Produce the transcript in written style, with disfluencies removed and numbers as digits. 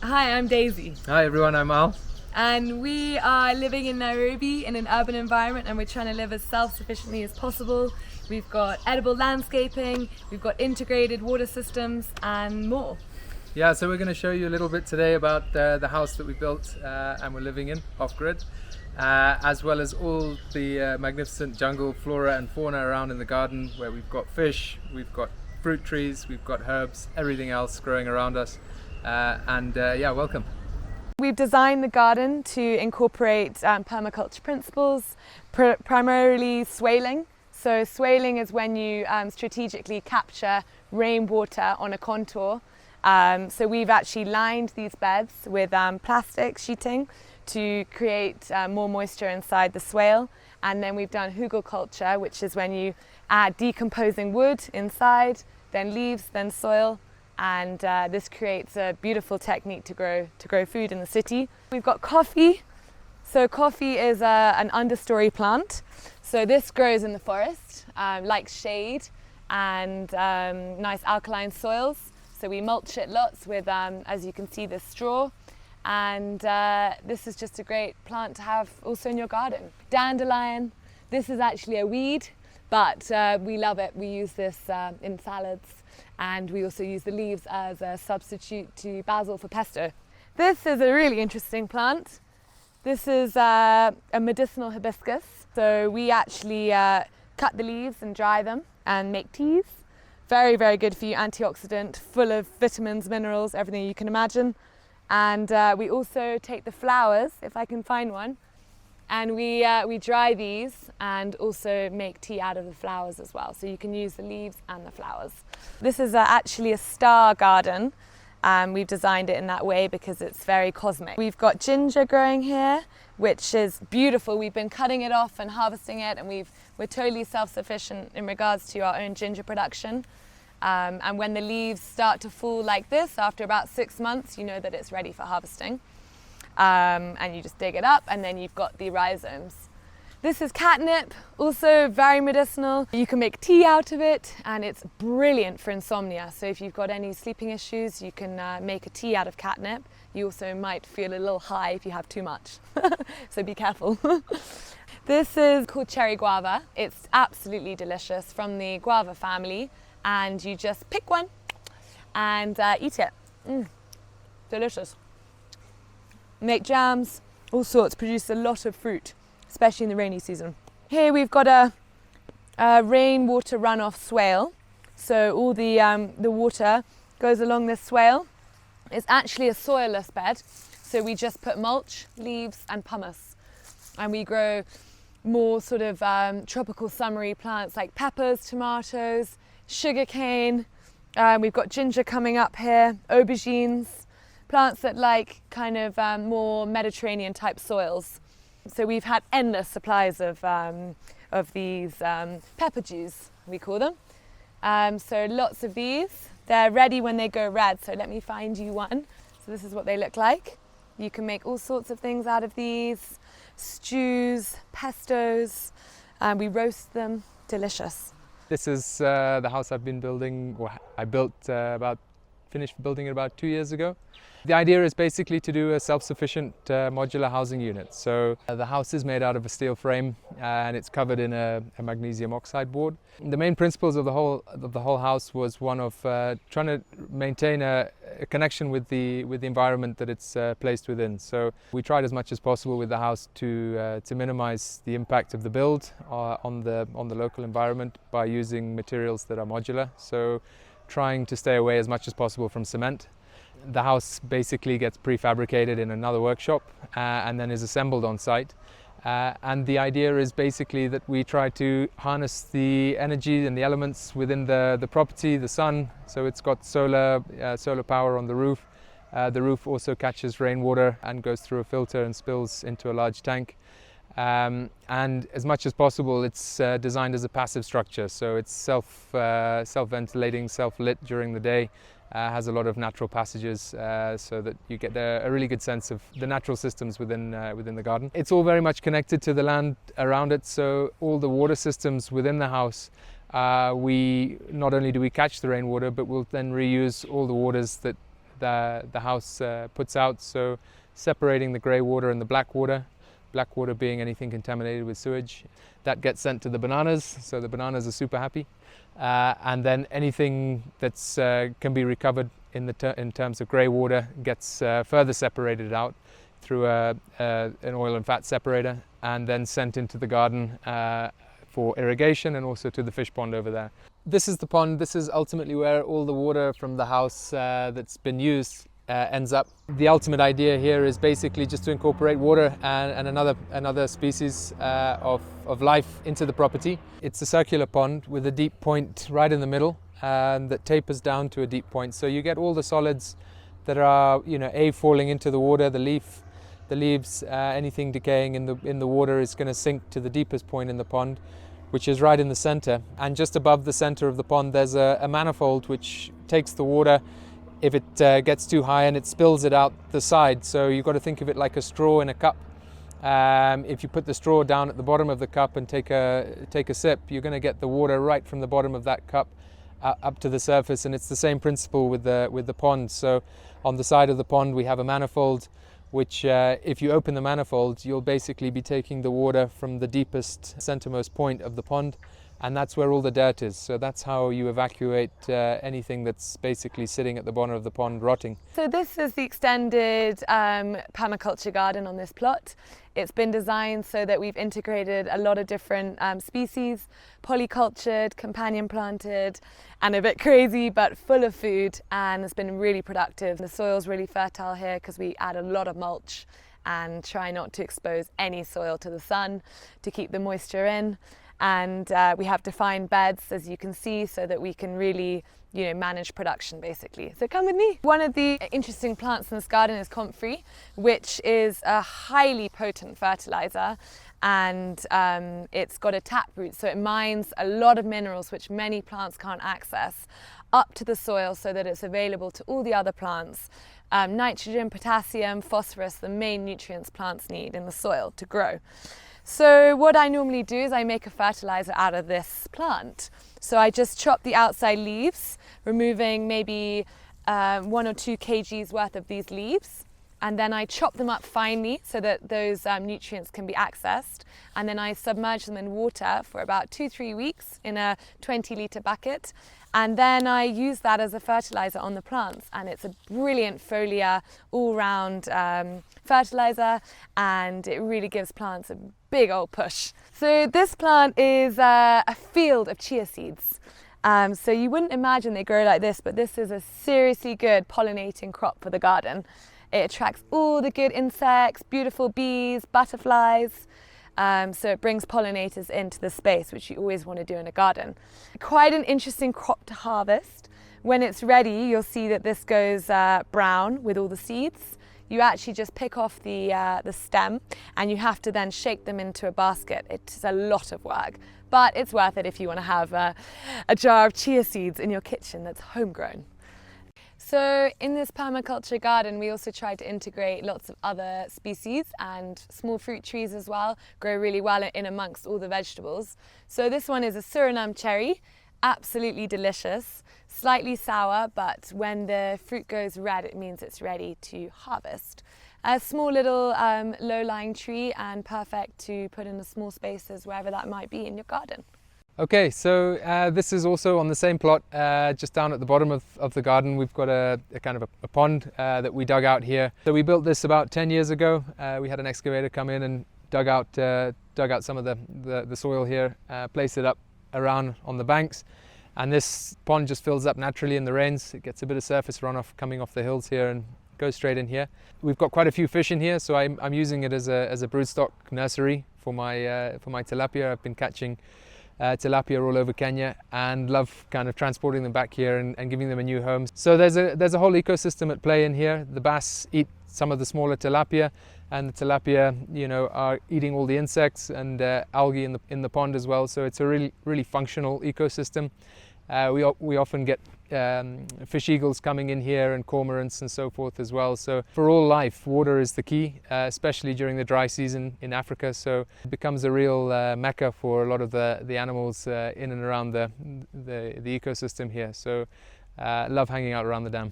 Hi, I'm Daisy. Hi everyone, I'm Al. And we are living in Nairobi in an urban environment, and we're trying to live as self-sufficiently as possible. We've got edible landscaping, we've got integrated water systems and more. Yeah, so we're going to show you a little bit today about the house that we built and we're living in off-grid, as well as all the magnificent jungle flora and fauna around in the garden, where we've got fish, we've got fruit trees, we've got herbs, everything else growing around us. Yeah, welcome. We've designed the garden to incorporate permaculture principles, primarily swaling. So swaling is when you strategically capture rainwater on a contour. So we've actually lined these beds with plastic sheeting to create more moisture inside the swale. And then we've done hugelkultur, which is when you add decomposing wood inside, then leaves, then soil. And this creates a beautiful technique to grow food in the city. We've got coffee. So coffee is an understory plant. So this grows in the forest, likes shade and nice alkaline soils. So we mulch it lots with, as you can see, this straw. And this is just a great plant to have also in your garden. Dandelion. This is actually a weed, but we love it. We use this in salads. And we also use the leaves as a substitute to basil for pesto. This is a really interesting plant. This is a medicinal hibiscus. So we actually cut the leaves and dry them and make teas. Very, very good for you, antioxidant, full of vitamins, minerals, everything you can imagine. And we also take the flowers, if I can find one, and we dry these and also make tea out of the flowers as well. So you can use the leaves and the flowers. This is actually a star garden. We've designed it in that way because it's very cosmic. We've got ginger growing here, which is beautiful. We've been cutting it off and harvesting it, and we're totally self-sufficient in regards to our own ginger production. And when the leaves start to fall like this, after about 6 months, you know that it's ready for harvesting. And you just dig it up, and then you've got the rhizomes. This is catnip, also very medicinal. You can make tea out of it, and it's brilliant for insomnia. So if you've got any sleeping issues, you can make a tea out of catnip. You also might feel a little high if you have too much, so be careful. This is called cherry guava. It's absolutely delicious, from the guava family, and you just pick one and eat it. Delicious. Make jams, all sorts, produce a lot of fruit, especially in the rainy season. Here we've got a rainwater runoff swale. So all the water goes along this swale. It's actually a soilless bed. So we just put mulch, leaves and pumice. And we grow more sort of tropical summery plants like peppers, tomatoes, sugarcane. We've got ginger coming up here, aubergines. Plants that like kind of more Mediterranean type soils. So we've had endless supplies of these pepper dews, we call them. So lots of these. They're ready when they go red, so let me find you one. So this is what they look like. You can make all sorts of things out of these. Stews, pestos, we roast them, delicious. This is the house I've been building, or I built finished building it about 2 years ago. The idea is basically to do a self-sufficient modular housing unit. So the house is made out of a steel frame and it's covered in a magnesium oxide board. The main principles of the whole house was one of trying to maintain a connection with the environment that it's placed within. So we tried as much as possible with the house to minimize the impact of the build on the local environment by using materials that are modular. So trying to stay away as much as possible from cement. The house basically gets prefabricated in another workshop and then is assembled on site. And the idea is basically that we try to harness the energy and the elements within the property, the sun. So it's got solar power on the roof. The roof also catches rainwater and goes through a filter and spills into a large tank. And as much as possible, it's designed as a passive structure. So it's self-ventilating, self-lit during the day. Has a lot of natural passages so that you get a really good sense of the natural systems within the garden. It's all very much connected to the land around it, so all the water systems within the house, we not only do we catch the rainwater, but we'll then reuse all the waters that the house puts out, so separating the grey water and the black water being anything contaminated with sewage. That gets sent to the bananas, so the bananas are super happy. And then anything that's can be recovered in terms of grey water gets further separated out through an oil and fat separator, and then sent into the garden for irrigation, and also to the fish pond over there. This is the pond. This is ultimately where all the water from the house that's been used ends up. The ultimate idea here is basically just to incorporate water and another species of life into the property. It's a circular pond with a deep point right in the middle that tapers down to a deep point. So you get all the solids that are, falling into the water. The leaves, anything decaying in the water is going to sink to the deepest point in the pond, which is right in the center. And just above the center of the pond, there's a manifold which takes the water if it gets too high, and it spills it out the side. So you've got to think of it like a straw in a cup. If you put the straw down at the bottom of the cup and take a sip, you're going to get the water right from the bottom of that cup up to the surface. And it's the same principle with the pond. So on the side of the pond we have a manifold, which if you open the manifold, you'll basically be taking the water from the deepest centermost point of the pond, and that's where all the dirt is. So that's how you evacuate anything that's basically sitting at the bottom of the pond rotting. So this is the extended permaculture garden on this plot. It's been designed so that we've integrated a lot of different species, polycultured, companion planted, and a bit crazy, but full of food, and it's been really productive. The soil's really fertile here because we add a lot of mulch and try not to expose any soil to the sun to keep the moisture in. And we have defined beds, as you can see, so that we can really manage production basically. So come with me. One of the interesting plants in this garden is comfrey, which is a highly potent fertilizer, and it's got a tap root, so it mines a lot of minerals which many plants can't access up to the soil so that it's available to all the other plants. Nitrogen, potassium, phosphorus, the main nutrients plants need in the soil to grow. So what I normally do is I make a fertilizer out of this plant. So I just chop the outside leaves, removing maybe 1 or 2 kgs worth of these leaves, and then I chop them up finely so that those nutrients can be accessed, and then I submerge them in water for about 2-3 weeks in a 20-litre bucket, and then I use that as a fertilizer on the plants, and it's a brilliant foliar all-round fertilizer, and it really gives plants a big old push. So this plant is a field of chia seeds. So you wouldn't imagine they grow like this, but this is a seriously good pollinating crop for the garden. It attracts all the good insects, beautiful bees, butterflies. So it brings pollinators into the space, which you always want to do in a garden. Quite an interesting crop to harvest. When it's ready, you'll see that this goes brown with all the seeds. You actually just pick off the stem, and you have to then shake them into a basket. It's a lot of work, but it's worth it if you want to have a jar of chia seeds in your kitchen that's homegrown. So in this permaculture garden, we also try to integrate lots of other species and small fruit trees as well, grow really well in amongst all the vegetables. So this one is a Suriname cherry, absolutely delicious, slightly sour, but when the fruit goes red, it means it's ready to harvest. A small little low-lying tree, and perfect to put in the small spaces wherever that might be in your garden. Okay, so this is also on the same plot, just down at the bottom of the garden. We've got a kind of a pond that we dug out here. So we built this about 10 years ago. We had an excavator come in and dug out some of the soil here, place it up around on the banks, and this pond just fills up naturally in the rains. It gets a bit of surface runoff coming off the hills here and goes straight in here. We've got quite a few fish in here, so I'm using it as a broodstock nursery for my tilapia. I've been catching tilapia all over Kenya and love kind of transporting them back here and giving them a new home. So there's a whole ecosystem at play in here. The bass eat some of the smaller tilapia, and the tilapia, are eating all the insects and algae in the pond as well. So it's a really functional ecosystem. We often get fish eagles coming in here, and cormorants and so forth as well. So for all life, water is the key, especially during the dry season in Africa. So it becomes a real mecca for a lot of the animals in and around the ecosystem here. So love hanging out around the dam.